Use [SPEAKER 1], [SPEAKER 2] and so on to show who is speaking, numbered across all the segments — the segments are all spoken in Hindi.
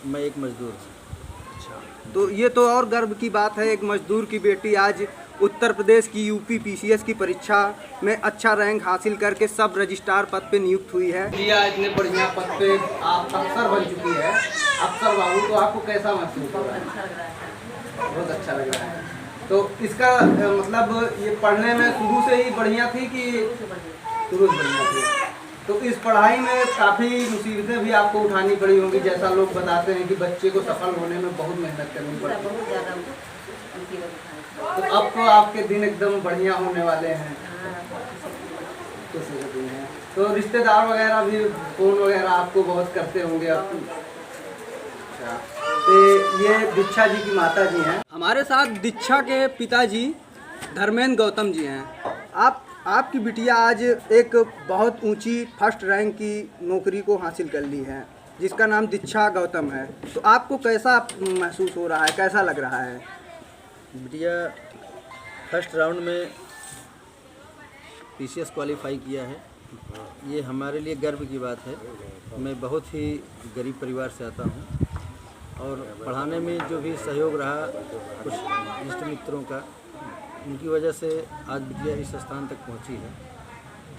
[SPEAKER 1] मैं एक मजदूर हूँ।
[SPEAKER 2] अच्छा, तो ये तो और गर्व की बात है, एक मजदूर की बेटी आज उत्तर प्रदेश की यूपी पीसीएस की परीक्षा में अच्छा रैंक हासिल करके सब रजिस्ट्रार पद पे नियुक्त हुई है। जिया इतने बढ़िया पद पे आप अफसर बन चुकी है, अफसर बाबू, तो आपको कैसा महसूस हो रहा है? बहुत अच्छा लग रहा है। तो इसका मतलब ये पढ़ने में शुरू से ही बढ़िया थी कि शुरू से बढ़िया थी? तो इस पढ़ाई में काफ़ी मुसीबतें भी आपको उठानी पड़ी होंगी, जैसा लोग बताते हैं कि बच्चे को सफल होने में बहुत मेहनत करनी पड़ती है।
[SPEAKER 3] बहुत ज़्यादा मुसीबत उठानी।
[SPEAKER 2] तो अब तो आपके दिन एकदम बढ़िया होने वाले हैं। खुशी के दिन हैं। तो रिश्तेदार वगैरह भी फ़ोन वगैरह आपको बहुत करते होंगे अब। अच्छा, तो ये दीक्षा जी की माता जी हैं। हमारे साथ दीक्षा के पिताजी धर्मेंद्र गौतम जी हैं। आपकी बिटिया आज एक बहुत ऊंची फर्स्ट रैंक की नौकरी को हासिल कर ली है, जिसका नाम दीक्षा गौतम है। तो आपको कैसा महसूस हो रहा है, कैसा लग रहा है?
[SPEAKER 1] बिटिया फर्स्ट राउंड में पीसीएस क्वालिफाई किया है, ये हमारे लिए गर्व की बात है। मैं बहुत ही गरीब परिवार से आता हूँ और पढ़ाने में जो भी सहयोग रहा कुछ इष्ट मित्रों का, उनकी वजह से आज बिटिया इस स्थान तक पहुँची है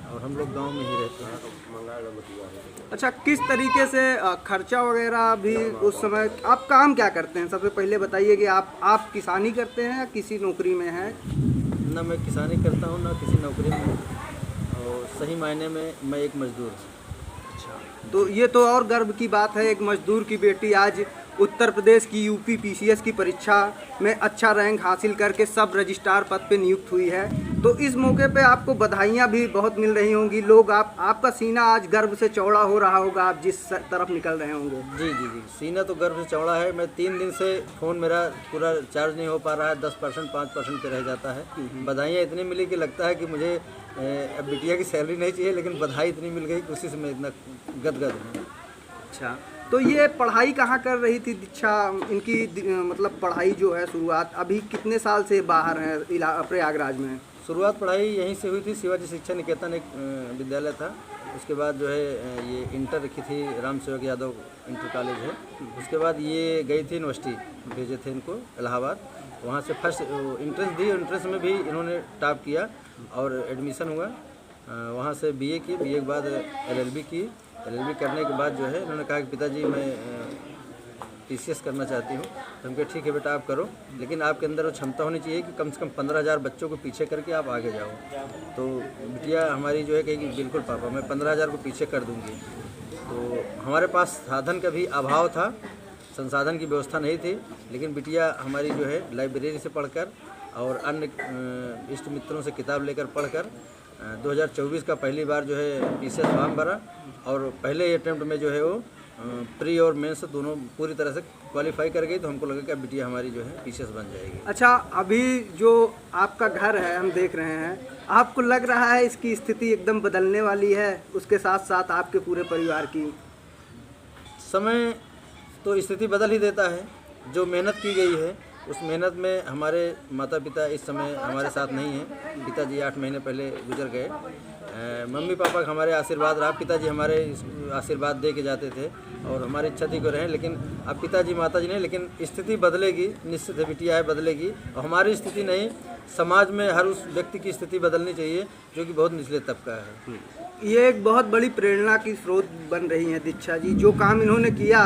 [SPEAKER 1] और हम लोग गांव में ही रहते हैं।
[SPEAKER 2] अच्छा, किस तरीके से खर्चा वगैरह भी उस समय आप काम क्या करते हैं? सबसे पहले बताइए कि आप किसानी करते हैं या किसी नौकरी में हैं?
[SPEAKER 1] ना मैं किसानी करता हूँ, ना किसी नौकरी में हूँ, और सही मायने में मैं एक मजदूर हूँ।
[SPEAKER 2] अच्छा, तो ये तो और गर्व की बात है, एक मजदूर की बेटी आज उत्तर प्रदेश की यूपी पीसीएस की परीक्षा में अच्छा रैंक हासिल करके सब रजिस्ट्रार पद पे नियुक्त हुई है। तो इस मौके पे आपको बधाइयाँ भी बहुत मिल रही होंगी। लोग आपका सीना आज गर्व से चौड़ा हो रहा होगा, आप जिस तरफ निकल रहे होंगे।
[SPEAKER 1] जी जी जी, सीना तो गर्व से चौड़ा है। मैं 3 दिन से फ़ोन मेरा पूरा चार्ज नहीं हो पा रहा है, 10% 5% पे रह जाता है। बधाइयाँ इतनी मिली कि लगता है कि मुझे अब बिटिया की सैलरी नहीं चाहिए, लेकिन बधाई इतनी मिल गई कि उसी से मैं इतना गदगद हूँ।
[SPEAKER 2] अच्छा, तो ये पढ़ाई कहाँ कर रही थी दीक्षा? इनकी मतलब पढ़ाई जो है शुरुआत अभी कितने साल से बाहर है प्रयागराज में?
[SPEAKER 1] शुरुआत पढ़ाई यहीं से हुई थी, शिवाजी शिक्षा निकेतन एक विद्यालय था। उसके बाद जो है ये इंटर की थी, राम सेवक यादव इंटर कॉलेज है। उसके बाद ये गई थी यूनिवर्सिटी, भेजे थे इनको इलाहाबाद, वहाँ से फर्स्ट इंट्रेंस दी, इंट्रेंस में भी इन्होंने टॉप किया और एडमिशन हुआ। वहाँ से बीए की, बीए के बाद एलएलबी की। एलएलबी करने के बाद जो है इन्होंने कहा कि पिताजी मैं पीसीएस करना चाहती हूँ। तो हम कहे ठीक है बेटा आप करो, लेकिन आपके अंदर वो क्षमता होनी चाहिए कि कम से कम 15,000 बच्चों को पीछे करके आप आगे जाओ। तो बिटिया हमारी जो है कहेगी बिल्कुल पापा मैं 15,000 को पीछे कर दूँगी। तो हमारे पास साधन का भी अभाव था, संसाधन की व्यवस्था नहीं थी, लेकिन बिटिया हमारी जो है लाइब्रेरी से पढ़कर और अन्य इष्ट मित्रों से किताब लेकर पढ़कर 2024 का पहली बार जो है पीसीएस फॉर्म भरा और पहले अटेम्प्ट में जो है वो प्री और मेंस दोनों पूरी तरह से क्वालिफाई कर गई। तो हमको लगा कि बिटिया हमारी जो है पीसीएस बन जाएगी।
[SPEAKER 2] अच्छा, अभी जो आपका घर है हम देख रहे हैं, आपको लग रहा है इसकी स्थिति एकदम बदलने वाली है, उसके साथ साथ आपके पूरे परिवार की?
[SPEAKER 1] समय तो स्थिति बदल ही देता है। जो मेहनत की गई है उस मेहनत में हमारे माता पिता इस समय हमारे साथ नहीं हैं। पिताजी 8 महीने पहले गुजर गए। मम्मी पापा का हमारे आशीर्वाद रहा, पिताजी हमारे आशीर्वाद दे के जाते थे और हमारी इच्छा थी को रहें, लेकिन अब पिताजी माताजी नहीं, लेकिन स्थिति बदलेगी, निश्चित है बिटिया है बदलेगी। और हमारी स्थिति नहीं, समाज में हर उस व्यक्ति की स्थिति बदलनी चाहिए जो कि बहुत निचले तबका है।
[SPEAKER 2] ये एक बहुत बड़ी प्रेरणा की स्रोत बन रही हैं दीक्षा जी। जो काम इन्होंने किया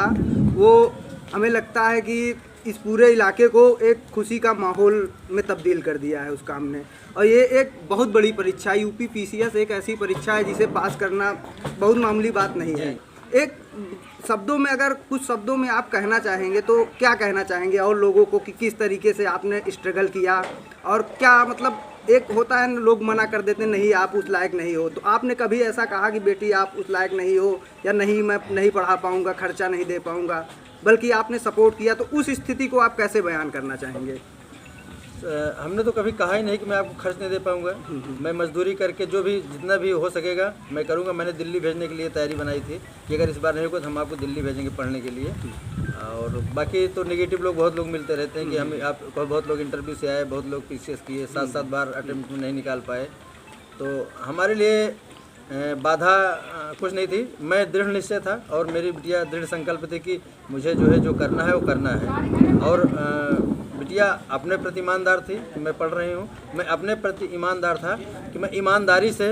[SPEAKER 2] वो हमें लगता है कि इस पूरे इलाके को एक खुशी का माहौल में तब्दील कर दिया है उस काम ने। और ये एक बहुत बड़ी परीक्षा, यूपी पीसीएस एक ऐसी परीक्षा है जिसे पास करना बहुत मामूली बात नहीं है। एक शब्दों में, अगर कुछ शब्दों में आप कहना चाहेंगे तो क्या कहना चाहेंगे और लोगों को कि किस तरीके से आपने स्ट्रगल किया और क्या मतलब एक होता है लोग मना कर देते हैं नहीं आप उस लायक नहीं हो, तो आपने कभी ऐसा कहा कि बेटी आप उस लायक नहीं हो या नहीं मैं नहीं पढ़ा पाऊँगा, खर्चा नहीं दे पाऊँगा, बल्कि आपने सपोर्ट किया, तो उस स्थिति को आप कैसे बयान करना चाहेंगे?
[SPEAKER 1] हमने तो कभी कहा ही नहीं कि मैं आपको खर्च नहीं दे पाऊंगा। मैं मजदूरी करके जो भी जितना भी हो सकेगा मैं करूंगा। मैंने दिल्ली भेजने के लिए तैयारी बनाई थी कि अगर इस बार नहीं होगा तो हम आपको दिल्ली भेजेंगे पढ़ने के लिए। और बाकी तो नेगेटिव लोग बहुत लोग मिलते रहते हैं कि हम आप बहुत लोग इंटरव्यू से आए, बहुत लोग पीसीएस किए, 7-7 बार अटेम्प्ट में नहीं निकाल पाए। तो हमारे लिए बाधा कुछ नहीं थी। मैं दृढ़ निश्चय था और मेरी बिटिया दृढ़ संकल्प थी कि मुझे जो है जो करना है वो करना है। और बिटिया अपने प्रति ईमानदार थी कि मैं पढ़ रही हूँ, मैं अपने प्रति ईमानदार था कि मैं ईमानदारी से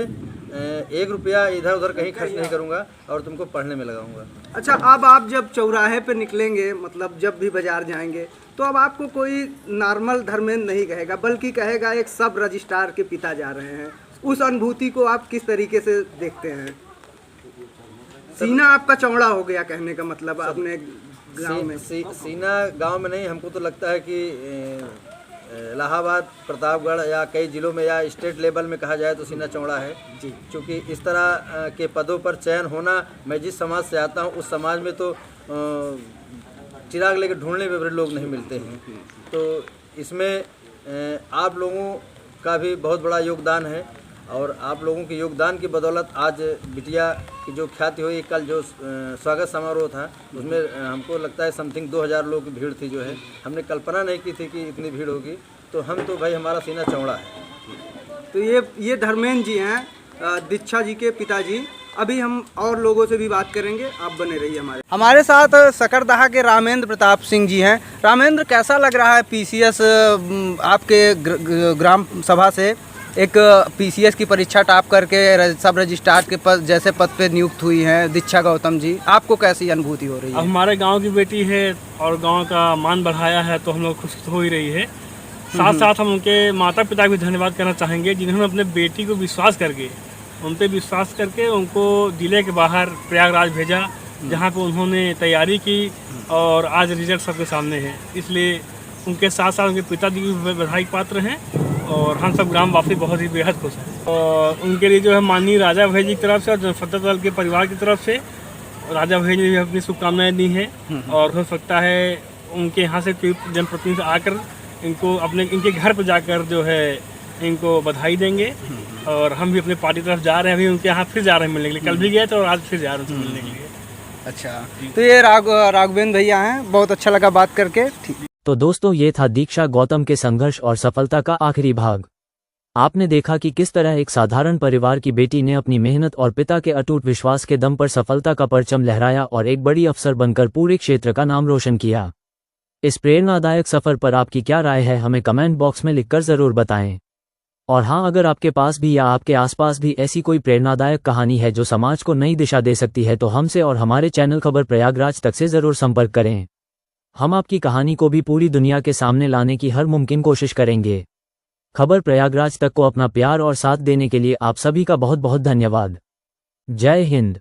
[SPEAKER 1] 1 रुपया इधर उधर कहीं खर्च नहीं करूँगा और तुमको पढ़ने में लगाऊंगा।
[SPEAKER 2] अच्छा, अब आप जब चौराहे पे निकलेंगे, मतलब जब भी बाजार जाएंगे, तो अब आपको कोई नॉर्मल धर्मेंद्र नहीं कहेगा, बल्कि कहेगा एक सब रजिस्ट्रार के पिता जा रहे हैं। उस अनुभूति को आप किस तरीके से देखते हैं? सीना आपका चौड़ा हो गया, कहने का मतलब अपने गांव में।
[SPEAKER 1] सीना गांव में नहीं, हमको तो लगता है कि इलाहाबाद, प्रतापगढ़ या कई जिलों में या स्टेट लेवल में कहा जाए तो सीना चौड़ा है जी। क्योंकि इस तरह के पदों पर चयन होना, मैं जिस समाज से आता हूँ उस समाज में तो चिराग लेकर ढूंढने में बड़े लोग नहीं मिलते हैं। तो इसमें आप लोगों का भी बहुत बड़ा योगदान है और आप लोगों के योगदान की बदौलत आज बिटिया की जो ख्याति हुई, कल जो स्वागत समारोह था उसमें हमको लगता है समथिंग 2000 लोगों की भीड़ थी। जो है हमने कल्पना नहीं की थी कि इतनी भीड़ होगी। तो हम तो भाई हमारा सीना चौड़ा है।
[SPEAKER 2] तो ये धर्मेंद्र जी हैं, दीक्षा जी के पिताजी। अभी हम और लोगों से भी बात करेंगे, आप बने रहिए हमारे साथ। सकरदहा के रामेंद्र प्रताप सिंह जी हैं। रामेंद्र, कैसा लग रहा है पीसीएस आपके ग्राम सभा से एक पीसीएस की परीक्षा टॉप करके सब रजिस्ट्रार के पद जैसे पद पे नियुक्त हुई हैं दीक्षा गौतम जी, आपको कैसी अनुभूति हो रही है?
[SPEAKER 4] हमारे गांव की बेटी है और गांव का मान बढ़ाया है तो हम लोग खुश हो ही रही है। साथ साथ हम उनके माता पिता को भी धन्यवाद करना चाहेंगे जिन्होंने अपने बेटी को विश्वास करके, उन पर विश्वास करके उनको जिले के बाहर प्रयागराज भेजा, जहाँ पे उन्होंने तैयारी की और आज रिजल्ट सबके सामने है। इसलिए उनके साथ साथ उनके पिताजी भी बधाई पात्र हैं और हम सब ग्रामवासी बहुत ही बेहद खुश हैं। और उनके लिए जो है माननीय राजा भाई जी की तरफ से और जनसत्ता दल के परिवार की तरफ से राजा भाई ने भी अपनी शुभकामनाएं दी हैं। और हो सकता है उनके यहाँ से कोई जनप्रतिनिधि आकर इनको इनके घर पर जाकर जो है इनको बधाई देंगे। और हम भी अपने पार्टी तरफ जा रहे हैं, अभी उनके यहाँ फिर जा रहे हैं मिलने के लिए। कल भी गए थे और आज फिर जा रहे हैं मिलने के लिए।
[SPEAKER 2] अच्छा, तो ये राघवेंद्र भैया हैं, बहुत अच्छा लगा बात करके। ठीक।
[SPEAKER 5] तो दोस्तों, ये था दीक्षा गौतम के संघर्ष और सफलता का आखिरी भाग। आपने देखा कि किस तरह एक साधारण परिवार की बेटी ने अपनी मेहनत और पिता के अटूट विश्वास के दम पर सफलता का परचम लहराया और एक बड़ी अफसर बनकर पूरे क्षेत्र का नाम रोशन किया। इस प्रेरणादायक सफर पर आपकी क्या राय है, हमें कमेंट बॉक्स में लिखकर जरूर बताएं। और हाँ, अगर आपके पास भी या आपके आसपास भी ऐसी कोई प्रेरणादायक कहानी है जो समाज को नई दिशा दे सकती है तो हमसे और हमारे चैनल खबर प्रयागराज तक से जरूर संपर्क करें। हम आपकी कहानी को भी पूरी दुनिया के सामने लाने की हर मुमकिन कोशिश करेंगे। खबर प्रयागराज तक को अपना प्यार और साथ देने के लिए आप सभी का बहुत बहुत धन्यवाद। जय हिंद।